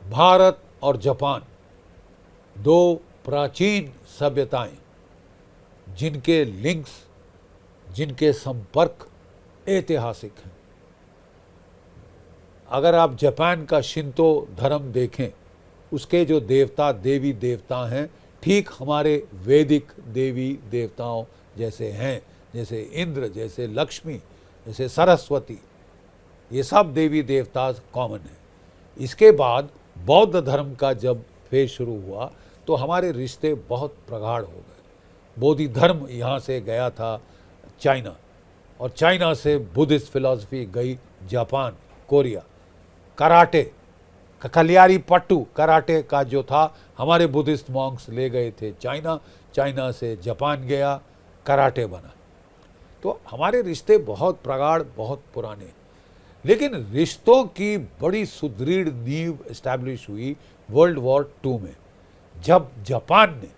भारत और जापान दो प्राचीन सभ्यताएं, जिनके लिंक्स, जिनके संपर्क ऐतिहासिक हैं। अगर आप जापान का शिंतो धर्म देखें, उसके जो देवता देवी देवता हैं ठीक हमारे वैदिक देवी देवताओं जैसे हैं, जैसे इंद्र, जैसे लक्ष्मी, जैसे सरस्वती, ये सब देवी देवता कॉमन है। इसके बाद बौद्ध धर्म का जब फेज शुरू हुआ तो हमारे रिश्ते बहुत प्रगाढ़ हो गए। बौद्ध धर्म यहाँ से गया था चाइना, और चाइना से बुद्धिस्ट फिलॉसफी गई जापान, कोरिया। कराटे, कलियारी पट्टू कराटे का जो था, हमारे बुद्धिस्ट मॉन्क्स ले गए थे चाइना, चाइना से जापान गया, कराटे बना। तो हमारे रिश्ते बहुत प्रगाढ़, बहुत पुराने। लेकिन रिश्तों की बड़ी सुदृढ़ नींव एस्टैब्लिश हुई वर्ल्ड वॉर 2 में, जब जापान ने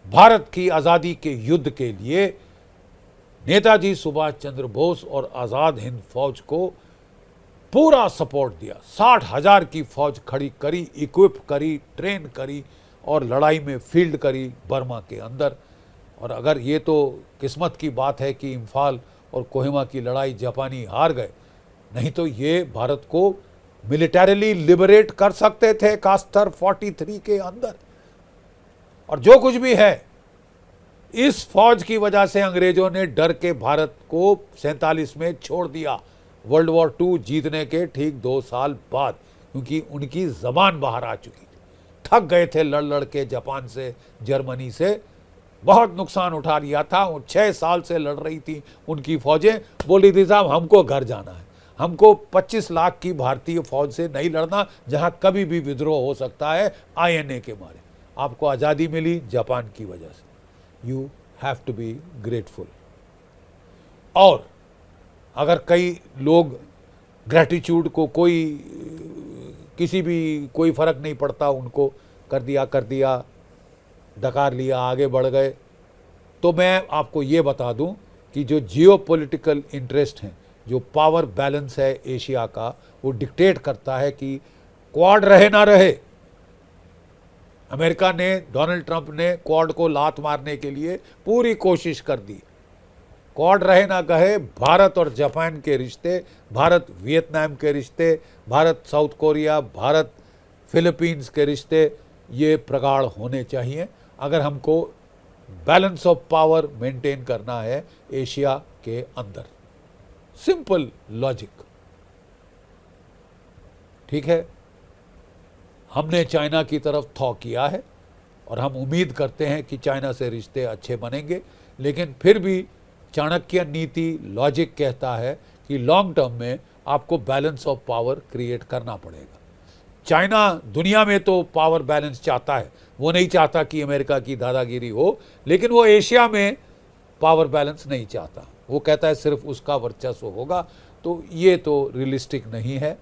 भारत की आज़ादी के युद्ध के लिए नेताजी सुभाष चंद्र बोस और आज़ाद हिंद फौज को पूरा सपोर्ट दिया। 60,000 की फौज खड़ी करी, इक्विप करी, ट्रेन करी और लड़ाई में फील्ड करी बर्मा के अंदर। और अगर ये तो किस्मत की बात है कि इम्फाल और कोहिमा की लड़ाई जापानी हार गए, नहीं तो ये भारत को मिलिटरीली लिबरेट कर सकते थे कास्टर 43 के अंदर। और जो कुछ भी है, इस फौज की वजह से अंग्रेजों ने डर के भारत को 47 में छोड़ दिया, वर्ल्ड वॉर 2 जीतने के ठीक 2 साल बाद, क्योंकि उनकी जबान बाहर आ चुकी थी। थक गए थे लड़ लड़ के जापान से, जर्मनी से, बहुत नुकसान उठा लिया था। 6 साल से लड़ रही थी उनकी फौजें। बोली थी साहब हमको घर जाना है, हमको 25 लाख की भारतीय फौज से नहीं लड़ना, जहां कभी भी विद्रोह हो सकता है INA के मारे। आपको आज़ादी मिली जापान की वजह से। You have to be grateful. और अगर कई लोग ग्रेटिट्यूड को किसी भी कोई फर्क नहीं पड़ता, उनको कर दिया, डकार लिया, आगे बढ़ गए, तो मैं आपको ये बता दूं कि जो जियोपॉलिटिकल इंटरेस्ट हैं, जो पावर बैलेंस है एशिया का, वो डिक्टेट करता है कि क्वाड रहे ना रहे। अमेरिका ने, डोनाल्ड ट्रंप ने क्वाड को लात मारने के लिए पूरी कोशिश कर दी। क्वाड रहे ना कहे, भारत और जापान के रिश्ते, भारत वियतनाम के रिश्ते, Bharat south Korea, Bharat Philippines के रिश्ते, ये प्रगाढ़ होने चाहिए अगर हमको बैलेंस ऑफ पावर मेंटेन करना है एशिया के अंदर। Simple logic. ठीक है, हमने चाइना की तरफ थॉ किया है और हम उम्मीद करते हैं कि चाइना से रिश्ते अच्छे बनेंगे, लेकिन फिर भी चाणक्य नीति लॉजिक कहता है कि लॉन्ग टर्म में आपको बैलेंस ऑफ पावर क्रिएट करना पड़ेगा। चाइना दुनिया में तो पावर बैलेंस चाहता है, वो नहीं चाहता कि अमेरिका की दादागिरी हो, लेकिन वो एशिया में पावर बैलेंस नहीं चाहता। वो कहता है सिर्फ उसका वर्चस्व होगा। तो ये तो रियलिस्टिक नहीं है।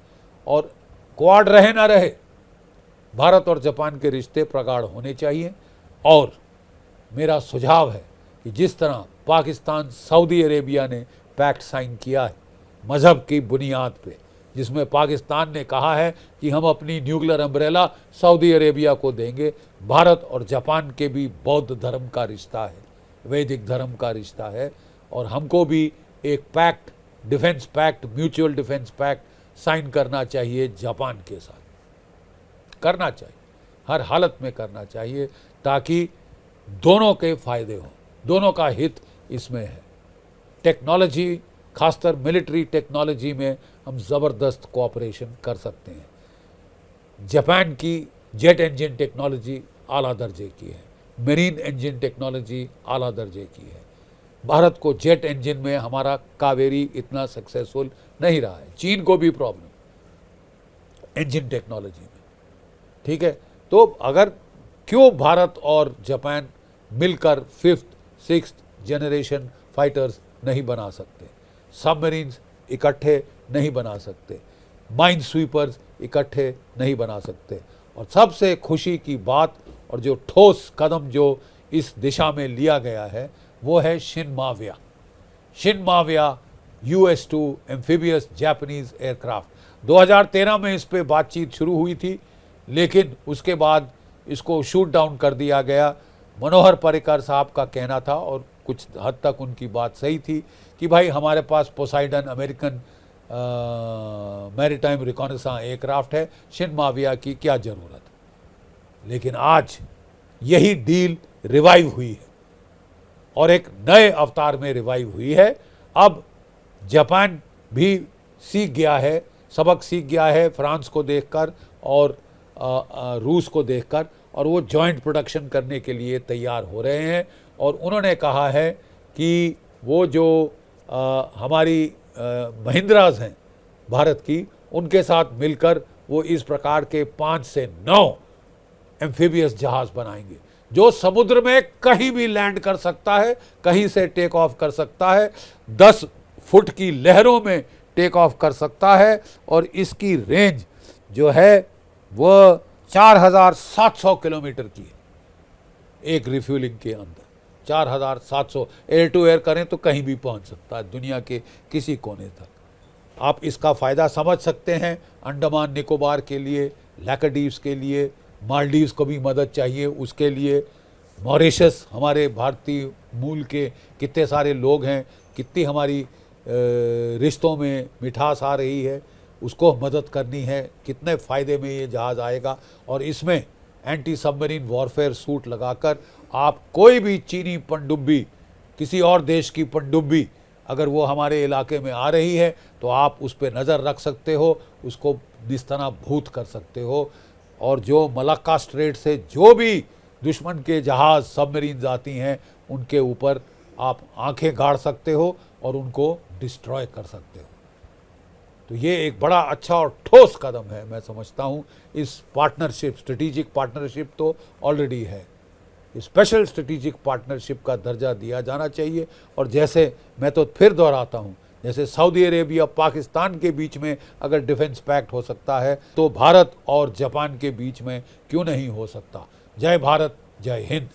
और क्वाड रहे ना रहे, भारत और जापान के रिश्ते प्रगाढ़ होने चाहिए। और मेरा सुझाव है कि जिस तरह पाकिस्तान सऊदी अरेबिया ने पैक्ट साइन किया है मज़हब की बुनियाद पे, जिसमें पाकिस्तान ने कहा है कि हम अपनी न्यूक्लियर अम्ब्रेला सऊदी अरेबिया को देंगे, भारत और जापान के भी बौद्ध धर्म का रिश्ता है, वैदिक धर्म का रिश्ता है, और हमको भी एक pact, defence pact, mutual defence pact sign करना चाहिए जापान के साथ। करना चाहिए, हर हालत में करना चाहिए, ताकि दोनों के फायदे हों, दोनों का हित इसमें है। टेक्नोलॉजी, खासकर मिलिट्री टेक्नोलॉजी में हम ज़बरदस्त कोऑपरेशन कर सकते हैं। जापान की जेट इंजन टेक्नोलॉजी आला दर्जे की है, मेरीन इंजन टेक्नोलॉजी आला दर्जे की है। भारत को जेट इंजन में हमारा कावेरी इतना सक्सेसफुल नहीं रहा है, चीन को भी प्रॉब्लम इंजन टेक्नोलॉजी में। ठीक है, तो अगर क्यों भारत और जापान मिलकर 5th 6th जनरेशन फाइटर्स नहीं बना सकते, सबमरीन्स इकट्ठे नहीं बना सकते, माइन स्वीपर्स इकट्ठे नहीं बना सकते। और सबसे खुशी की बात और जो ठोस कदम जो इस दिशा में लिया गया है वो है शिनमाविया। शिनमाविया US-2 एम्फीबियस जापानीज एयरक्राफ्ट। 2013 में इस पे बातचीत शुरू हुई थी। लेकिन उसके बाद इसको शूट डाउन कर दिया गया। मनोहर पर्रिकर साहब का कहना था, और कुछ हद तक उनकी बात सही थी, कि भाई हमारे पास पोसाइडन अमेरिकन मैरीटाइम रिकॉनेसांस एयरक्राफ्ट है, शिनमाविया की क्या ज़रूरत। लेकिन आज यही डील रिवाइव हुई है और एक नए अवतार में रिवाइव हुई है। अब जापान भी सीख गया है, सबक सीख गया है फ्रांस को देखकर और रूस को देखकर, और वो जॉइंट प्रोडक्शन करने के लिए तैयार हो रहे हैं। और उन्होंने कहा है कि वो जो हमारी महिंद्राज हैं भारत की, उनके साथ मिलकर वो इस प्रकार के 5 से 9 एम्फीबियस जहाज़ बनाएंगे, जो समुद्र में कहीं भी लैंड कर सकता है, कहीं से टेक ऑफ कर सकता है, 10 फुट की लहरों में टेक ऑफ कर सकता है, और इसकी रेंज जो है वह 4700 किलोमीटर की है एक रिफ्यूलिंग के अंदर। 4700 एयर टू एयर करें तो कहीं भी पहुंच सकता है दुनिया के किसी कोने तक। आप इसका फ़ायदा समझ सकते हैं अंडमान निकोबार के लिए, लैकाडीव्स के लिए, मालदीव्स को भी मदद चाहिए उसके लिए, मॉरिशस, हमारे भारतीय मूल के कितने सारे लोग हैं, कितनी हमारी रिश्तों में मिठास आ रही है, उसको मदद करनी है। कितने फ़ायदे में ये जहाज़ आएगा। और इसमें एंटी सबमरीन वॉरफेयर सूट लगाकर आप कोई भी चीनी पनडुब्बी, किसी और देश की पनडुब्बी अगर वो हमारे इलाके में आ रही है तो आप उस पर नज़र रख सकते हो, उसको निस्तनाबूत कर सकते हो। और जो मलक्का स्ट्रेट से जो भी दुश्मन के जहाज़ सबमरीन्स आती हैं, उनके ऊपर आप आंखें गाड़ सकते हो और उनको डिस्ट्रॉय कर सकते हो। तो ये एक बड़ा अच्छा और ठोस कदम है, मैं समझता हूँ। इस पार्टनरशिप, स्ट्रेटेजिक पार्टनरशिप तो ऑलरेडी है, स्पेशल स्ट्रेटेजिक पार्टनरशिप का दर्जा दिया जाना चाहिए। और जैसे मैं तो फिर दोहराता हूँ, जैसे सऊदी अरेबिया पाकिस्तान के बीच में अगर डिफेंस पैक्ट हो सकता है, तो भारत और जापान के बीच में क्यों नहीं हो सकता। जय भारत, जय हिंद।